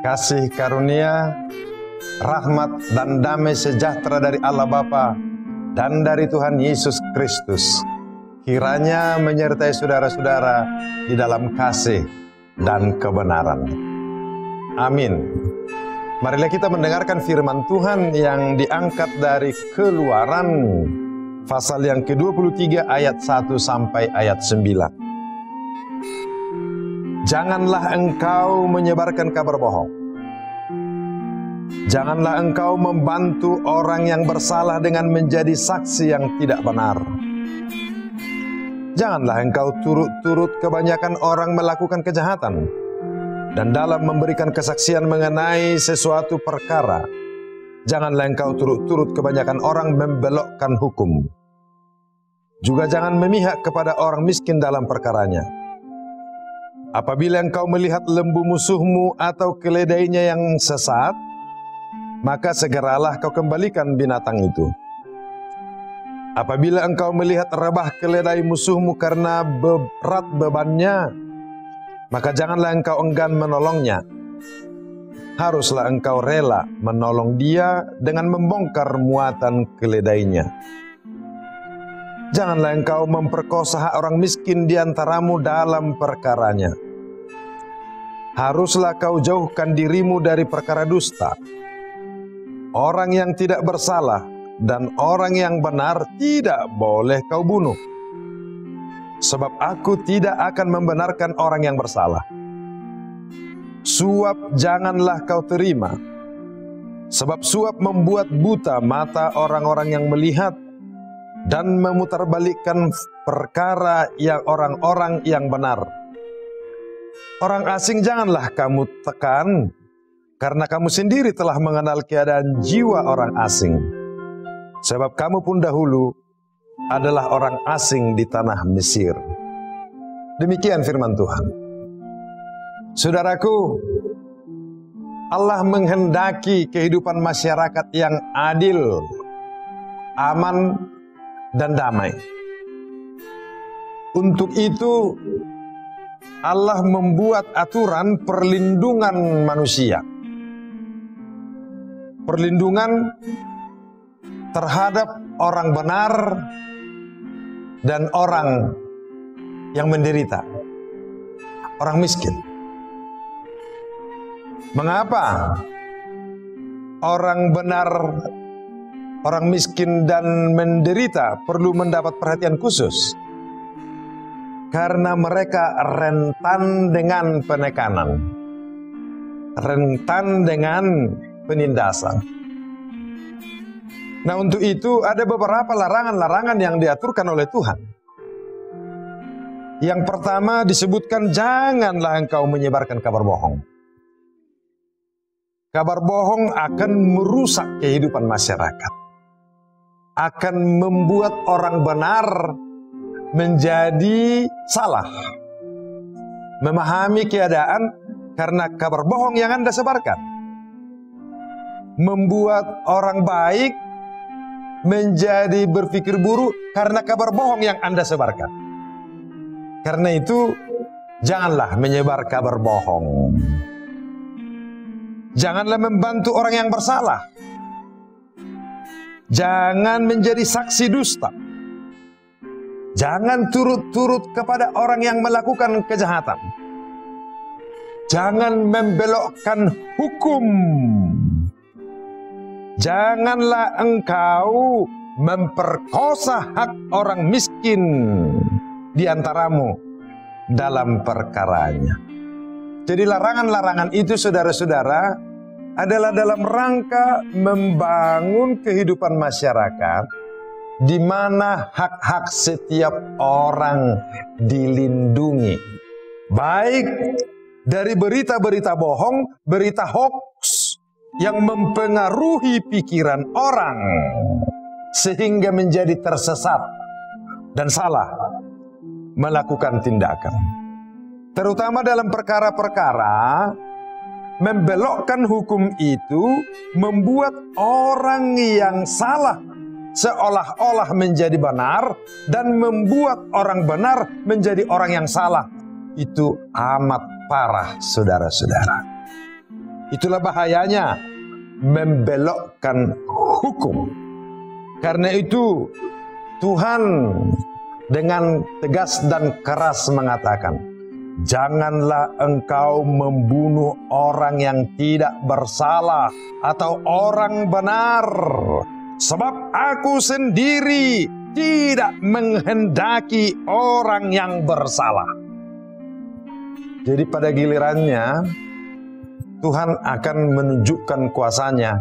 kasih karunia, rahmat dan damai sejahtera dari Allah Bapa dan dari Tuhan Yesus Kristus kiranya menyertai saudara-saudara di dalam kasih dan kebenaran. Amin. Marilah kita mendengarkan firman Tuhan yang diangkat dari Keluaran pasal yang ke-23 ayat 1 sampai ayat 9. Janganlah engkau menyebarkan kabar bohong. Janganlah engkau membantu orang yang bersalah dengan menjadi saksi yang tidak benar. Janganlah engkau turut-turut kebanyakan orang melakukan kejahatan. Dan dalam memberikan kesaksian mengenai sesuatu perkara, janganlah engkau turut-turut kebanyakan orang membelokkan hukum. Juga jangan memihak kepada orang miskin dalam perkaranya. Apabila engkau melihat lembu musuhmu atau keledainya yang sesat, maka segeralah kau kembalikan binatang itu. Apabila engkau melihat rebah keledai musuhmu karena berat bebannya, maka janganlah engkau enggan menolongnya. Haruslah engkau rela menolong dia dengan membongkar muatan keledainya. Janganlah engkau memperkosa hak orang miskin di antaramu dalam perkaranya. Haruslah kau jauhkan dirimu dari perkara dusta. Orang yang tidak bersalah dan orang yang benar tidak boleh kau bunuh. Sebab aku tidak akan membenarkan orang yang bersalah. Suap janganlah kau terima. Sebab suap membuat buta mata orang-orang yang melihat dan memutarbalikkan perkara yang orang-orang yang benar. Orang asing janganlah kamu tekan, karena kamu sendiri telah mengenal keadaan jiwa orang asing. Sebab kamu pun dahulu adalah orang asing di tanah Mesir. Demikian firman Tuhan. Saudaraku, Allah menghendaki kehidupan masyarakat yang adil, aman, dan damai. Untuk itu Allah membuat aturan perlindungan manusia. Perlindungan terhadap orang benar dan orang yang menderita, orang miskin. Mengapa orang benar, orang miskin dan menderita perlu mendapat perhatian khusus? Karena mereka rentan dengan penekanan, rentan dengan penindasan. Nah, untuk itu ada beberapa larangan-larangan yang diaturkan oleh Tuhan. Yang pertama disebutkan, janganlah engkau menyebarkan kabar bohong. Kabar bohong akan merusak kehidupan masyarakat, akan membuat orang benar menjadi salah, memahami keadaan karena kabar bohong yang Anda sebarkan, membuat orang baik menjadi berpikir buruk karena kabar bohong yang Anda sebarkan. Karena itu janganlah menyebar kabar bohong. Janganlah membantu orang yang bersalah. Jangan menjadi saksi dusta. Jangan turut-turut kepada orang yang melakukan kejahatan. Jangan membelokkan hukum. Janganlah engkau memperkosa hak orang miskin di antaramu dalam perkaranya. Jadi larangan-larangan itu, saudara-saudara, adalah dalam rangka membangun kehidupan masyarakat di mana hak-hak setiap orang dilindungi. Baik dari berita-berita bohong, berita hoax yang mempengaruhi pikiran orang sehingga menjadi tersesat dan salah melakukan tindakan. Terutama dalam perkara-perkara membelokkan hukum itu membuat orang yang salah seolah-olah menjadi benar dan membuat orang benar menjadi orang yang salah. Itu amat parah, saudara-saudara. Itulah bahayanya membelokkan hukum. Karena itu Tuhan dengan tegas dan keras mengatakan, janganlah engkau membunuh orang yang tidak bersalah atau orang benar, sebab aku sendiri tidak menghendaki orang yang bersalah. Jadi pada gilirannya Tuhan akan menunjukkan kuasanya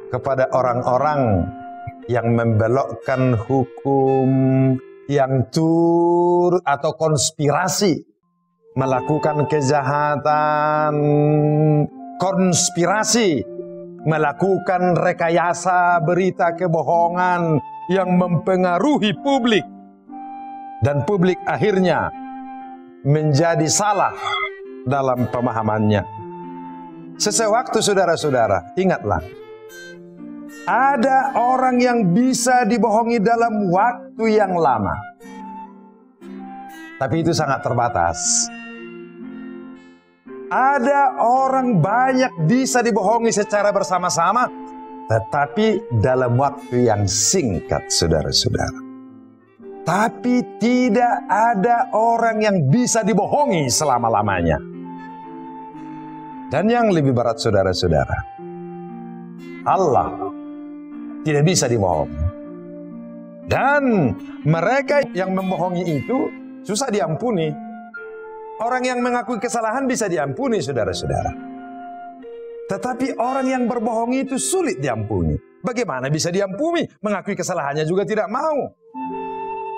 kepada orang-orang yang membelokkan hukum, yang turut atau konspirasi melakukan kejahatan, konspirasi melakukan rekayasa berita kebohongan yang mempengaruhi publik, dan publik akhirnya menjadi salah dalam pemahamannya. Sesewaktu saudara-saudara, ingatlah, ada orang yang bisa dibohongi dalam waktu yang lama, tapi itu sangat terbatas. Ada orang banyak bisa dibohongi secara bersama-sama, tetapi dalam waktu yang singkat, saudara-saudara. Tapi tidak ada orang yang bisa dibohongi selama-lamanya. Dan yang lebih berat, saudara-saudara, Allah tidak bisa dibohongi. Dan mereka yang membohongi itu susah diampuni. Orang yang mengakui kesalahan bisa diampuni, saudara-saudara. Tetapi orang yang berbohong itu sulit diampuni. Bagaimana bisa diampuni? Mengakui kesalahannya juga tidak mau.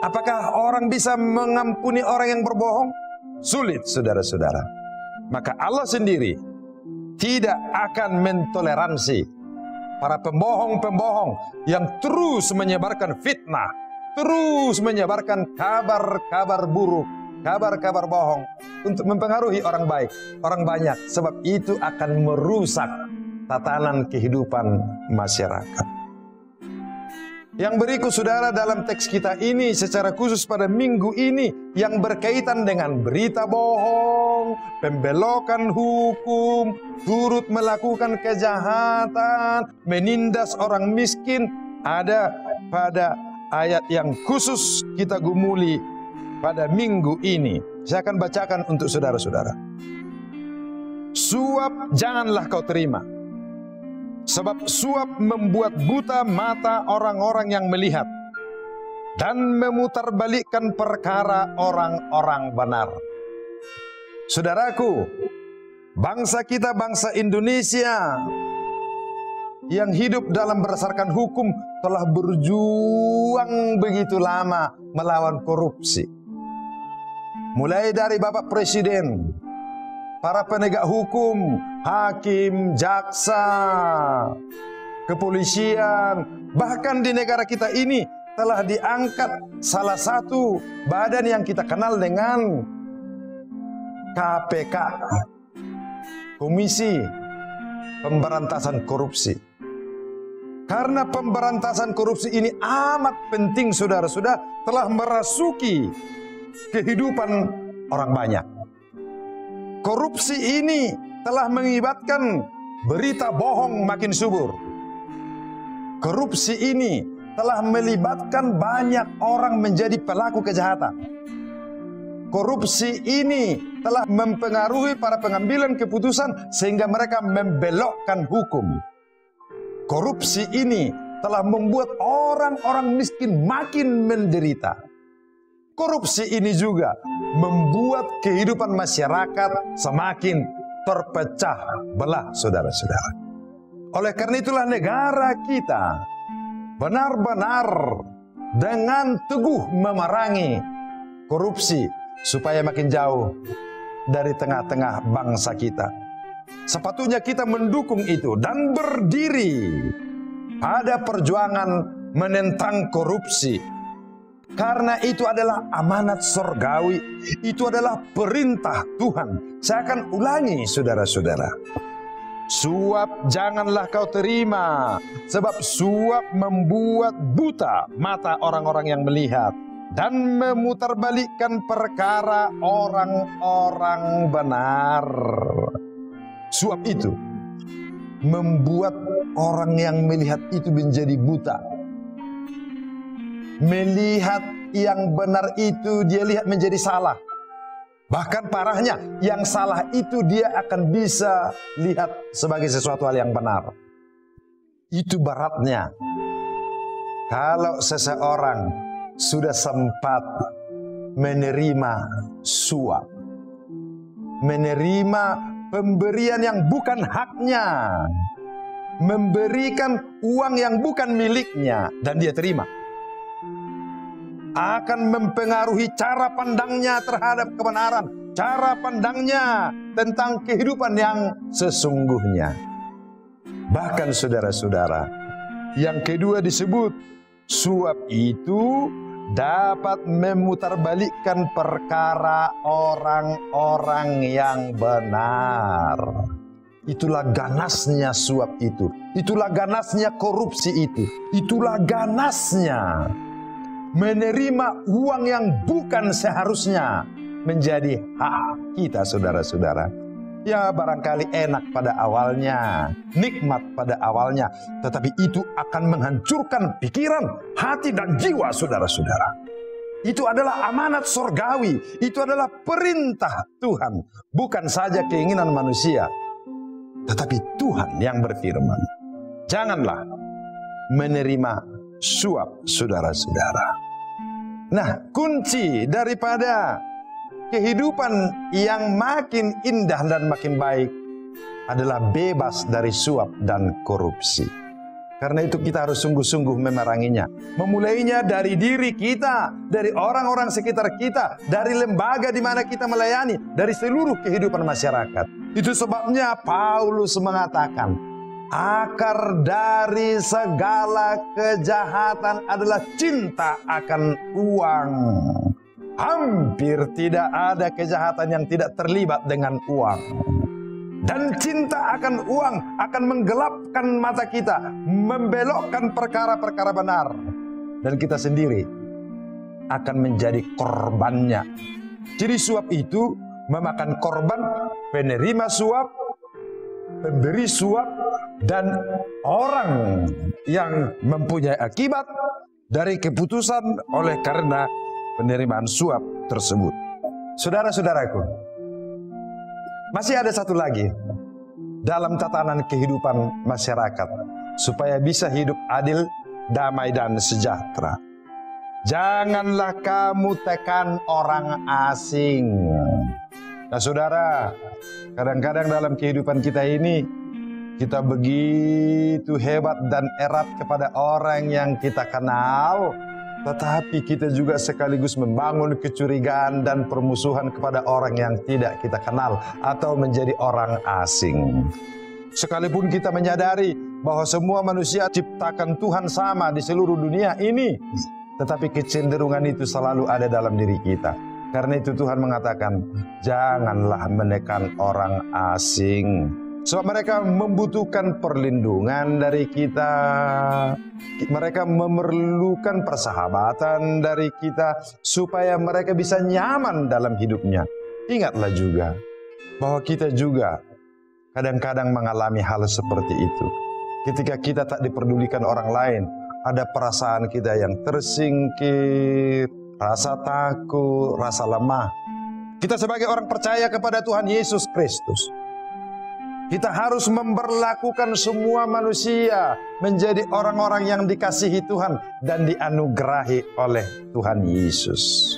Apakah orang bisa mengampuni orang yang berbohong? Sulit, saudara-saudara. Maka Allah sendiri tidak akan mentoleransi para pembohong-pembohong yang terus menyebarkan fitnah, terus menyebarkan kabar-kabar buruk, kabar-kabar bohong untuk mempengaruhi orang baik, orang banyak. Sebab itu akan merusak tatanan kehidupan masyarakat. Yang berikut, saudara, dalam teks kita ini secara khusus pada minggu ini yang berkaitan dengan berita bohong, pembelokan hukum, turut melakukan kejahatan, menindas orang miskin, ada pada ayat yang khusus kita gumuli pada minggu ini. Saya akan bacakan untuk saudara-saudara. Suap janganlah kau terima, sebab suap membuat buta mata orang-orang yang melihat dan memutarbalikkan perkara orang-orang benar. Saudaraku, bangsa kita, bangsa Indonesia yang hidup dalam berdasarkan hukum telah berjuang begitu lama melawan korupsi. Mulai dari Bapak Presiden, para penegak hukum, hakim, jaksa, kepolisian, bahkan di negara kita ini telah diangkat salah satu badan yang kita kenal dengan KPK, Komisi Pemberantasan Korupsi. Karena pemberantasan korupsi ini amat penting, saudara-saudara, telah merasuki kehidupan orang banyak. Korupsi ini telah mengakibatkan berita bohong makin subur. Korupsi ini telah melibatkan banyak orang menjadi pelaku kejahatan. Korupsi ini telah mempengaruhi para pengambilan keputusan sehingga mereka membelokkan hukum. Korupsi ini telah membuat orang-orang miskin makin menderita. Korupsi ini juga membuat kehidupan masyarakat semakin terpecah belah, saudara-saudara. Oleh karena itulah negara kita benar-benar dengan teguh memerangi korupsi supaya makin jauh dari tengah-tengah bangsa kita. Sepatutnya kita mendukung itu dan berdiri pada perjuangan menentang korupsi. Karena itu adalah amanat surgawi, itu adalah perintah Tuhan. Saya akan ulangi, saudara-saudara. Suap janganlah kau terima, sebab suap membuat buta mata orang-orang yang melihat dan memutarbalikkan perkara orang-orang benar. Suap itu membuat orang yang melihat itu menjadi buta. Melihat yang benar itu dia lihat menjadi salah. Bahkan parahnya, yang salah itu dia akan bisa lihat sebagai sesuatu hal yang benar. Itu beratnya. Kalau seseorang sudah sempat menerima suap, menerima pemberian yang bukan haknya, memberikan uang yang bukan miliknya, dan dia terima, akan mempengaruhi cara pandangnya terhadap kebenaran, cara pandangnya tentang kehidupan yang sesungguhnya. Bahkan saudara-saudara, yang kedua disebut, suap itu dapat memutarbalikkan perkara orang-orang yang benar. Itulah ganasnya suap itu. Itulah ganasnya korupsi itu. Itulah ganasnya menerima uang yang bukan seharusnya menjadi hak kita, saudara-saudara. Ya, barangkali enak pada awalnya, nikmat pada awalnya, tetapi itu akan menghancurkan pikiran, hati, dan jiwa saudara-saudara. Itu adalah amanat sorgawi, itu adalah perintah Tuhan, bukan saja keinginan manusia, tetapi Tuhan yang berfirman. Janganlah menerima suap, saudara-saudara. Nah, kunci daripada kehidupan yang makin indah dan makin baik adalah bebas dari suap dan korupsi. Karena itu kita harus sungguh-sungguh memeranginya. Memulainya dari diri kita, dari orang-orang sekitar kita, dari lembaga di mana kita melayani, dari seluruh kehidupan masyarakat. Itu sebabnya Paulus mengatakan, akar dari segala kejahatan adalah cinta akan uang. Hampir tidak ada kejahatan yang tidak terlibat dengan uang. Dan cinta akan uang akan menggelapkan mata kita, membelokkan perkara-perkara benar. Dan kita sendiri akan menjadi korbannya. Jadi suap itu memakan korban penerima suap, pemberi suap, dan orang yang mempunyai akibat dari keputusan oleh karena penerimaan suap tersebut. Saudara-saudaraku, masih ada satu lagi dalam tatanan kehidupan masyarakat supaya bisa hidup adil, damai, dan sejahtera. Janganlah kamu tekan orang asing. Nah, saudara, kadang-kadang dalam kehidupan kita ini kita begitu hebat dan erat kepada orang yang kita kenal, tetapi kita juga sekaligus membangun kecurigaan dan permusuhan kepada orang yang tidak kita kenal atau menjadi orang asing. Sekalipun kita menyadari bahwa semua manusia ciptakan Tuhan sama di seluruh dunia ini, tetapi kecenderungan itu selalu ada dalam diri kita. Karena itu Tuhan mengatakan, janganlah menekan orang asing. Sebab mereka membutuhkan perlindungan dari kita. Mereka memerlukan persahabatan dari kita supaya mereka bisa nyaman dalam hidupnya. Ingatlah juga bahwa kita juga kadang-kadang mengalami hal seperti itu. Ketika kita tak diperdulikan orang lain, ada perasaan kita yang tersingkir, rasa takut, rasa lemah. Kita sebagai orang percaya kepada Tuhan Yesus Kristus, kita harus memperlakukan semua manusia menjadi orang-orang yang dikasihi Tuhan dan dianugerahi oleh Tuhan Yesus.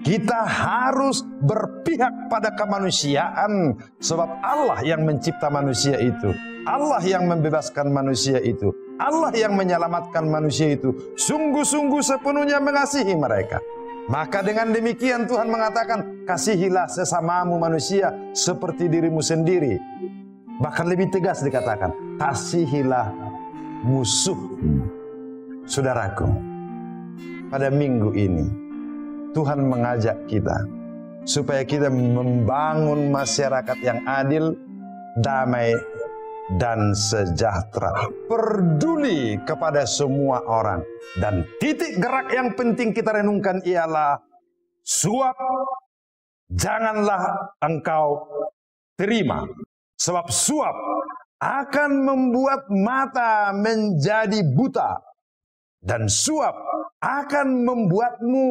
Kita harus berpihak pada kemanusiaan, sebab Allah yang mencipta manusia itu, Allah yang membebaskan manusia itu, Allah yang menyelamatkan manusia itu, sungguh-sungguh sepenuhnya mengasihi mereka. Maka dengan demikian Tuhan mengatakan, kasihilah sesamamu manusia seperti dirimu sendiri. Bahkan lebih tegas dikatakan, kasihilah musuhmu. Saudaraku, pada minggu ini Tuhan mengajak kita supaya kita membangun masyarakat yang adil, damai, dan sejahtera. Peduli kepada semua orang. Dan titik gerak yang penting kita renungkan ialah suap janganlah engkau terima. Sebab suap akan membuat mata menjadi buta, dan suap akan membuatmu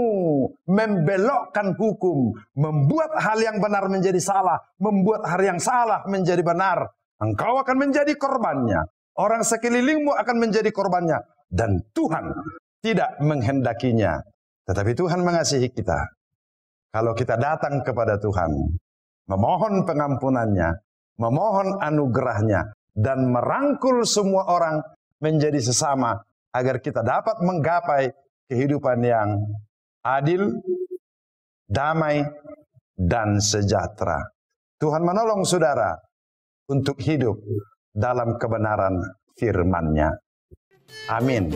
membelokkan hukum, membuat hal yang benar menjadi salah, membuat hal yang salah menjadi benar. Engkau akan menjadi korbannya, orang sekelilingmu akan menjadi korbannya, dan Tuhan tidak menghendakinya. Tetapi Tuhan mengasihi kita. Kalau kita datang kepada Tuhan, memohon pengampunannya, memohon anugerahnya, dan merangkul semua orang menjadi sesama, agar kita dapat menggapai kehidupan yang adil, damai, dan sejahtera. Tuhan menolong saudara untuk hidup dalam kebenaran firman-Nya. Amin.